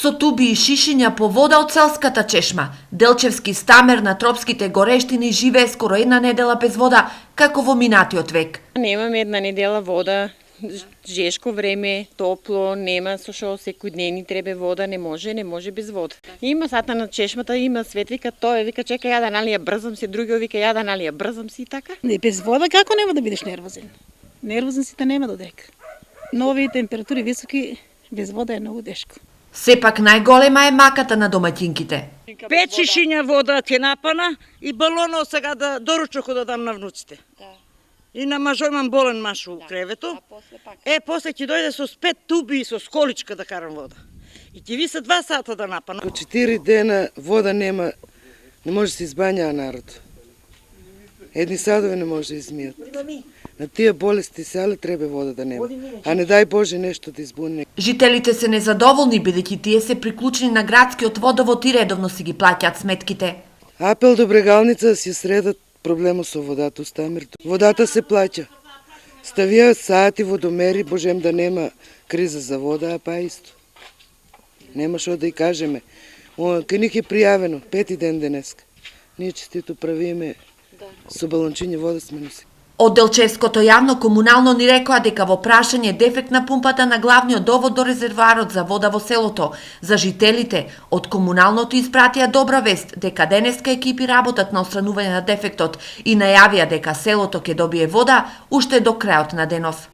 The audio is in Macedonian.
Со туби и шишиња по вода од селската чешма, Делчевски стамер на тропските горештини живее скоро една недела без вода, како во минатиот век. Немаме една недела вода, жешко време, топло, нема со шо секојдневни треба вода, не може без вода. Има сата на чешмата, има свет, вика тој, вика чека ја да налија брзам си, другиот вика ја да налија брзам си и така. Не, без вода како нема да бидеш нервозен? Нервозен си нема додека. Нови температури високи, без вода е многу тешко. Сепак најголема е маката на домаќинките. 5 шишиња вода ќе напана и балоно сега да доручоко да дам на внуците. И на мажо имам болен маш у кревето. После ќе дојде со 5 туби и со сколичка да карам вода. И ќе виса 2 сата да напана. 4 дена вода нема, не може да се избањава народ. Едни садови не може да измијат. На тие болести сега треба вода да нема, а не дај Боже нешто да избуне. Жителите се незадоволни бидејќи тие се приклучени на градскиот водовод и редовно си ги плаќаат сметките. Апел до Брегалница да си средат проблемот со водата у Стамерто. Водата се плаќа. Ставија сати водомери, божем да нема криза за вода, а па исто. Нема шо да и кажеме. Кај них е пријавено, 5 ден денеска. Ние честито правиме со балончиња вода сме носи. Од Делчевското јавно комунално ни рекоа дека во прашање дефект на пумпата на главниот довод до резервоарот за вода во селото. За жителите од комуналното испратија добра вест дека денеска екипи работат на отстранување на дефектот и најавија дека селото ќе добие вода уште до крајот на денов.